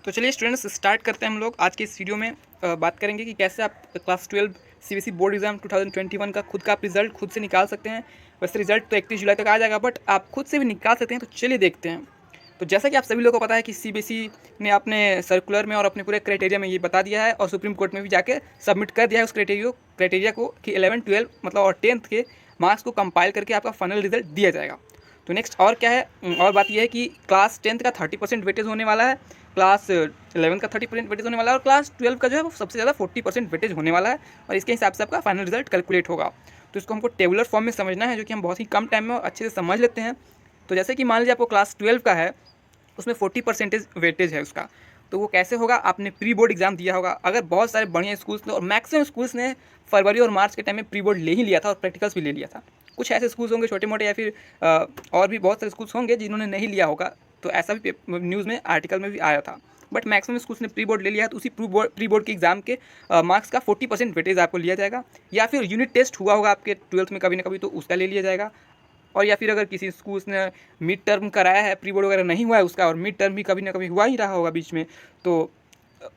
तो चलिए students start करते हैं हम लोग आज के इस वीडियो में। बात करेंगे कि कैसे आप क्लास 12 सीबीएसई बोर्ड एग्जाम 2021 का खुद का आप रिजल्ट खुद से निकाल सकते हैं। वैसे रिजल्ट तो 31 जुलाई तक आ जाएगा, बट आप खुद से भी निकाल सकते हैं। तो चलिए देखते हैं। तो जैसा कि आप सभी लोगों को पता है कि सीबीएसई ने अपने सर्कुलर में और अपने पूरे क्राइटेरिया में ये बता दिया है और सुप्रीम कोर्ट में भी जाके सबमिट कर दिया है उस क्राइटेरिया को कि 11, 12 मतलब और 10th के मार्क्स को कंपाइल करके आपका फाइनल रिजल्ट दिया जाएगा। तो नेक्स्ट और क्या है, और बात यह है कि क्लास 10th का 30% वेटेज होने वाला है, क्लास 11 का 30% वेटेज होने वाला है और क्लास 12 का जो है वो सबसे ज़्यादा 40% वेटेज होने वाला है और इसके हिसाब से आपका फाइनल रिजल्ट कैलकुलेट होगा। तो इसको हमको टेबुलर फॉर्म में समझना है, जो कि हम बहुत ही कम टाइम में अच्छे से समझ लेते हैं। तो जैसे कि मान लीजिए आपको क्लास 12 का है, उसमें 40% वेटेज है उसका। तो वो कैसे होगा, आपने प्री बोर्ड एग्जाम दिया होगा। अगर बहुत सारे बढ़िया स्कूल्स ने और मैक्सिमम स्कूल्स ने फरवरी और मार्च के टाइम में प्री बोर्ड ले ही लिया था और प्रैक्टिकल्स भी ले लिया था। कुछ ऐसे स्कूल्स होंगे छोटे मोटे या फिर और भी बहुत सारे स्कूल्स होंगे जिन्होंने नहीं लिया होगा, तो ऐसा भी न्यूज़ में आर्टिकल में भी आया था। बट मैक्सिमम स्कूल्स ने प्री बोर्ड ले लिया है, तो उसी प्री बोर्ड के एग्जाम के मार्क्स का 40% वेटेज आपको लिया जाएगा। या फिर यूनिट टेस्ट हुआ होगा आपके 12th में कभी ना कभी, तो उसका ले लिया जाएगा। और या फिर अगर किसी स्कूल्स ने मिड टर्म कराया है, प्री बोर्ड वगैरह नहीं हुआ है उसका, और मिड टर्म भी कभी ना कभी हुआ ही रहा होगा बीच में, तो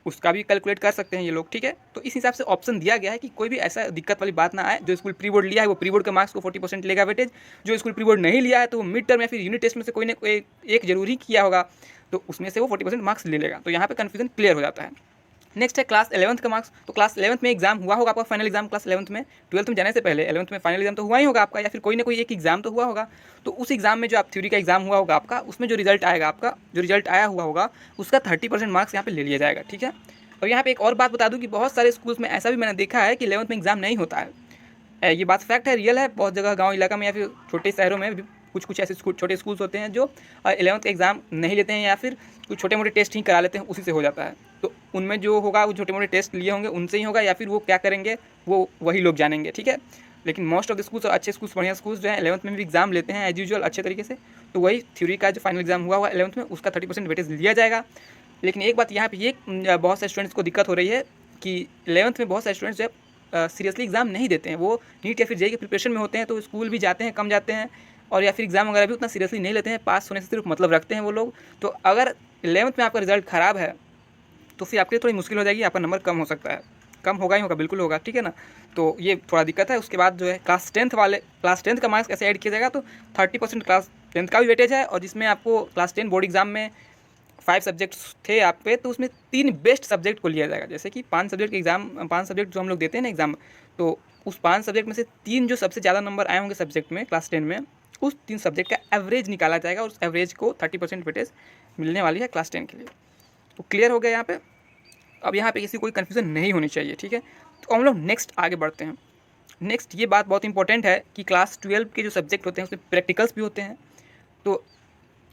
उसका भी कैलकुलेट कर सकते हैं ये लोग। ठीक है, तो इस हिसाब से ऑप्शन दिया गया है कि कोई भी ऐसा दिक्कत वाली बात ना आए। जो स्कूल प्री बोर्ड लिया है वो प्री बोर्ड के मार्क्स को 40% लेगा वेटेज। जो स्कूल प्री बोर्ड नहीं लिया है तो वो मिड टर्म या फिर यूनिट टेस्ट में से कोई ना कोई एक जरूर ही किया होगा, तो उसमें से वो 40% मार्क्स ले लेगा। तो यहाँ पे कन्फ्यूजन क्लियर हो जाता है। नेक्स्ट है क्लास 11th का मार्क्स। तो क्लास 11th में एग्जाम हुआ होगा आपका, फाइनल एग्जाम क्लास 11th में। 12th में जाने से पहले 11th में फाइनल एग्जाम तो हुआ ही होगा आपका, या फिर कोई ना कोई एक एग्जाम तो हुआ होगा। तो उस एग्जाम में जो आप थ्योरी का एग्जाम हुआ होगा आपका, उसमें जो रिजल्ट आएगा आपका, जो रिजल्ट आया हुआ होगा, उसका 30% मार्क्स यहाँ पे ले लिया जाएगा। ठीक है, और यहाँ पे एक और बात बता दूँ कि बहुत सारे स्कूल्स में ऐसा भी मैंने देखा है कि 11th में एग्जाम नहीं होता है। ये बात फैक्ट है, रियल है। बहुत जगह गाँव इलाका में या फिर छोटे शहरों में भी कुछ ऐसे छोटे स्कूल्स होते हैं जो 11th का एग्ज़ाम नहीं लेते हैं, या फिर कुछ छोटे मोटे टेस्ट ही करा लेते हैं, उसी से हो जाता है। तो उनमें जो होगा वो छोटे मोटे टेस्ट लिए होंगे उनसे ही होगा, या फिर वो क्या करेंगे वो वही लोग जानेंगे। ठीक है, लेकिन मोस्ट ऑफ द स्कूल्स और अच्छे स्कूल्स, बढ़िया स्कूल्स जो है 11th में भी एग्जाम लेते हैं एज यूजुअल अच्छे तरीके से। तो वही थ्योरी का जो फाइनल एग्जाम हुआ हुआ 11th में, उसका 30% वेटेज लिया जाएगा। लेकिन एक बात यहाँ पे ये बहुत सारे स्टूडेंट्स को दिक्कत हो रही है कि 11th में बहुत सारे स्टूडेंट्स जो है सीरियसली एग्जाम नहीं देते हैं। वो नीट या फिर जेईई के प्रिपरेशन में होते हैं, तो स्कूल भी जाते हैं, कम जाते हैं, और या फिर एग्जाम वगैरह भी उतना सीरियसली नहीं लेते हैं। पास होने से सिर्फ मतलब रखते हैं वो लोग। तो अगर 11th में आपका रिजल्ट ख़राब है तो फिर आपके लिए थोड़ी मुश्किल हो जाएगी, आपका नंबर कम हो सकता है। कम होगा ही होगा, बिल्कुल होगा। ठीक है ना, तो ये थोड़ा दिक्कत है। उसके बाद जो है क्लास 10th का मार्क्स कैसे ऐड किया जाएगा, तो 30% क्लास 10th का भी वेटेज है, और जिसमें आपको क्लास 10 बोर्ड एग्जाम में 5 सब्जेक्ट्स थे आप पे, तो उसमें 3 बेस्ट सब्जेक्ट को लिया जाएगा। जैसे कि 5 सब्जेक्ट एग्जाम, 5 सब्जेक्ट जो हम लोग देते हैं ना एग्जाम, तो उस 5 सब्जेक्ट में से 3 जो सबसे ज़्यादा नंबर आए होंगे सब्जेक्ट में क्लास 10 में, उस 3 सब्जेक्ट का एवरेज निकाला जाएगा और उस एवरेज को 30% वेटेज मिलने वाली है क्लास 10 के लिए। तो क्लियर हो गया यहाँ पे। अब यहाँ पे किसी कोई कन्फ्यूज़न नहीं होनी चाहिए। ठीक है, तो हम लोग नेक्स्ट आगे बढ़ते हैं। नेक्स्ट ये बात बहुत इंपॉर्टेंट है कि क्लास 12 के जो सब्जेक्ट होते हैं उसमें प्रैक्टिकल्स भी होते हैं। तो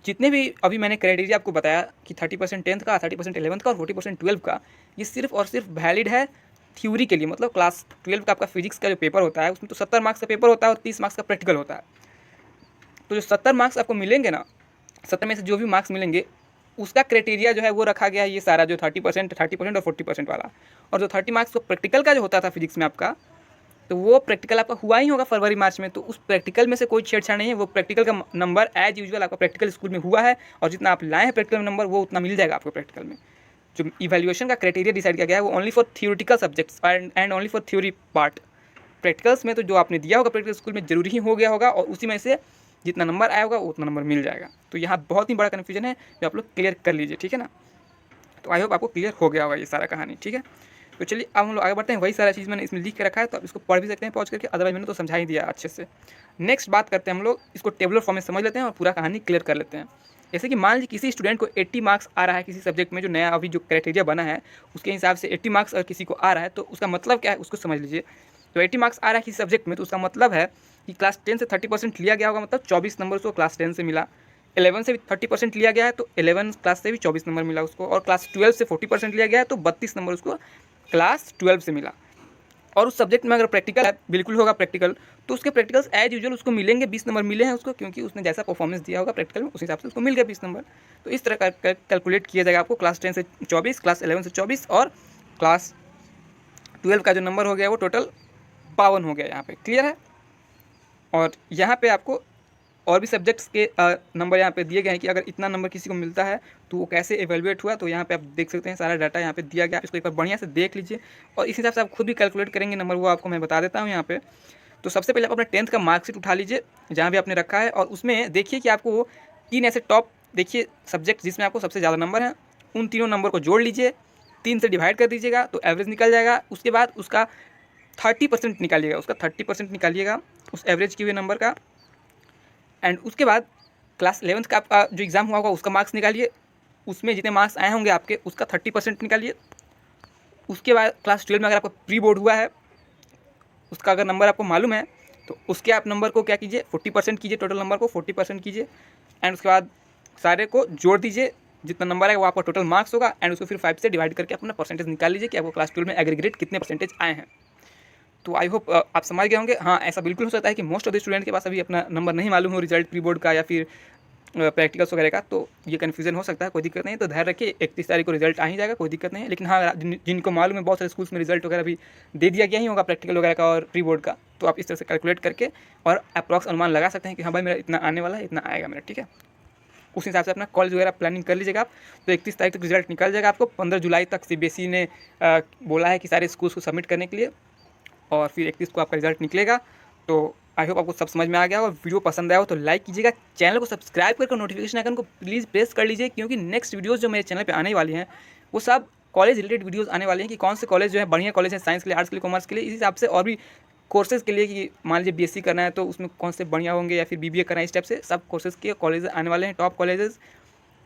जितने भी अभी मैंने क्राइटेरिया आपको बताया कि 30% 10th का, 30% 11th का और 40% 12 का, ये सिर्फ और सिर्फ वैलिड है थ्योरी के लिए। मतलब क्लास 12 का आपका फिजिक्स का जो पेपर होता है उसमें तो 70 मार्क्स का पेपर होता है और 30 मार्क्स का प्रैक्टिकल होता है। तो जो 70 मार्क्स आपको मिलेंगे ना, 70 में से जो भी मार्क्स मिलेंगे उसका क्राइटेरिया जो है वो रखा गया है ये सारा, जो 30% और 40% वाला। और जो 30 मार्क्स को प्रैक्टिकल का जो होता था फिजिक्स में आपका, तो वो प्रैक्टिकल आपका हुआ ही होगा फरवरी मार्च में, तो उस प्रैक्टिकल में से कोई छेड़छाड़ नहीं है। वो प्रैक्टिकल का नंबर एज यूजुअल आपका प्रैक्टिकल स्कूल में हुआ है, और जितना आप लाए हैं प्रैक्टिकल नंबर वो उतना मिल जाएगा आपको प्रैक्टिकल में। जो इवैल्यूएशन का क्राइटेरिया डिसाइड किया गया है वो only for theoretical subjects and only for theory part. Practicals में तो जो आपने दिया होगा प्रैक्टिकल स्कूल में जरूरी ही हो गया होगा, और उसी में से जितना नंबर आया होगा उतना नंबर मिल जाएगा। तो यहाँ बहुत ही बड़ा कन्फ्यूजन है, जो आप लोग क्लियर कर लीजिए। ठीक है ना, तो आई होप आपको क्लियर हो गया होगा ये सारा कहानी। ठीक है, तो चलिए अब हम लोग आगे बढ़ते हैं। वही सारा चीज़ मैंने इसमें लिख के रखा है, तो आप इसको पढ़ भी सकते हैं पहुँच करके, अदरवाइज मैंने तो समझा ही दिया अच्छे से। नेक्स्ट बात करते हैं हम लोग, इसको टेबुलर फॉर्म में समझ लेते हैं और पूरा कहानी क्लियर कर लेते हैं। जैसे कि मान लीजिए किसी स्टूडेंट को 80 मार्क्स आ रहा है किसी सब्जेक्ट में, जो नया अभी जो क्राइटेरिया बना है उसके हिसाब से 80 मार्क्स अगर किसी को आ रहा है, तो उसका मतलब क्या है उसको समझ लीजिए। तो 80 मार्क्स आ रहा है किसी सब्जेक्ट में, तो उसका मतलब है कि क्लास 10 से 30% लिया गया होगा, मतलब 24 नंबर उसको क्लास 10 से मिला। 11 से भी 30% लिया गया है, तो 11 क्लास से भी 24 नंबर मिला उसको। और क्लास 12 से 40% लिया गया है, तो 32 नंबर उसको क्लास 12 से मिला। और उस सब्जेक्ट में अगर प्रैक्टिकल है, बिल्कुल होगा प्रैक्टिकल, तो उसके प्रैक्टिकल्स एज यूजुअल उसको मिलेंगे, 20 नंबर मिले हैं उसको, क्योंकि उसने जैसा परफॉर्मेंस दिया होगा प्रैक्टिकल में उस हिसाब से उसको मिल गया 20 नंबर। तो इस तरह का कैलकुलेट किया जाएगा आपको। क्लास 10 से 24, क्लास 11 से 24 और क्लास 12 का जो नंबर हो गया वो टोटल 52 हो गया यहाँ पे। क्लियर है, और यहाँ पे आपको और भी सब्जेक्ट्स के नंबर यहाँ पे दिए गए हैं कि अगर इतना नंबर किसी को मिलता है तो वो कैसे एवेलुएट हुआ। तो यहाँ पे आप देख सकते हैं सारा डाटा यहाँ पे दिया गया, इसको एक बार बढ़िया से देख लीजिए और इस हिसाब से आप खुद भी कैलकुलेट करेंगे नंबर, वो आपको मैं बता देता हूँ यहाँ पे। तो सबसे पहले आप अपने 10th का मार्कशीट उठा लीजिए जहाँ भी आपने रखा है, और उसमें देखिए कि आपको 3 ऐसे टॉप देखिए सब्जेक्ट जिसमें आपको सबसे ज़्यादा नंबर हैं, उन तीनों नंबर को जोड़ लीजिए, 3 से डिवाइड कर दीजिएगा तो एवरेज निकल जाएगा। उसके बाद उसका 30% निकालिएगा, उसका 30% निकालिएगा उस एवरेज किए हुए नंबर का। एंड उसके बाद क्लास 11th का आपका जो एग्ज़ाम हुआ होगा उसका मार्क्स निकालिए, उसमें जितने मार्क्स आए होंगे आपके उसका 30% निकालिए। उसके बाद क्लास 12 में अगर आपका प्री बोर्ड हुआ है उसका अगर नंबर आपको मालूम है तो उसके आप नंबर को क्या कीजिए 40% कीजिए, टोटल नंबर को 40% कीजिए। एंड उसके बाद सारे को जोड़ दीजिए, जितना नंबर है वो आपका टोटल मार्क्स होगा, एंड उसको फिर 5 से डिवाइड करके अपना परसेंटेज निकाल लीजिए कि आपको क्लास 12 में एग्रीगेट कितने परसेंटेज आए हैं। तो आई होप आप समझ गए होंगे। हाँ, ऐसा बिल्कुल हो सकता है कि मोस्ट ऑफ द स्टूडेंट के पास अभी अपना नंबर नहीं मालूम हो रिजल्ट प्री बोर्ड का या फिर प्रैक्टिकल्स वगैरह का, तो ये कन्फ्यूजन हो सकता है, कोई दिक्कत नहीं। तो धैर्य रखिए, 31 तारीख को रिजल्ट आ ही जाएगा, कोई दिक्कत नहीं है। लेकिन हाँ, जिनको मालूम है बहुत सारे स्कूल्स में रिजल्ट वगैरह भी दे दिया गया ही होगा प्रैक्टिकल वगैरह का और प्री बोर्ड का, तो आप इस तरह से कैलकुलेट करके और अप्रॉक्स अनुमान लगा सकते हैं कि हाँ भाई मेरा इतना आने वाला है, इतना आएगा मेरा, ठीक है। उस हिसाब से अपना कॉलेज वगैरह प्लानिंग कर लीजिएगा आप। तो 31 तारीख तक रिजल्ट निकल जाएगा आपको। 15 जुलाई तक CBSE ने बोला है कि सारे स्कूल्स को सबमिट करने के लिए, और फिर 31 को आपका रिजल्ट निकलेगा। तो आई होप आपको सब समझ में आ गया हो। वीडियो पसंद आया हो तो लाइक कीजिएगा, चैनल को सब्सक्राइब करके नोटिफिकेशन आइकन को प्लीज़ प्रेस कर लीजिए, क्योंकि नेक्स्ट वीडियोज़ जो मेरे चैनल पे आने वाली हैं वो सब कॉलेज रिलेटेड वीडियोज़ आने वाली हैं कि कौन से कॉलेज जो है बढ़िया कॉलेज है साइंस के लिए, आर्ट्स के लिए, कॉमर्स के लिए, इस हिसाब से और भी कोर्सेज़ के लिए कि मान लीजिए BSc करना है तो उसमें कौन से बढ़िया होंगे, या फिर BBA करना है, इस टाइप से सब कोर्सेज़ के कॉलेज आने वाले हैं, टॉप कॉलेजेस।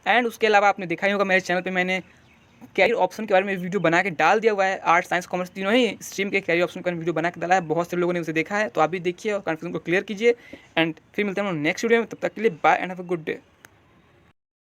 एंड उसके अलावा आपने देखा ही होगा मेरे चैनल पे मैंने कैरियर ऑप्शन के बारे में वीडियो बना के डाल दिया हुआ है। आर्ट्स, साइंस, कॉमर्स तीनों ही स्ट्रीम के कैरियर ऑप्शन के बारे में वीडियो बना के डाला है, बहुत से लोगों ने उसे देखा है, तो आप भी देखिए और कन्फ्यूजन को क्लियर कीजिए। एंड फिर मिलते हैं हम नेक्स्ट वीडियो में, तब तक के लिए bye and have a good day.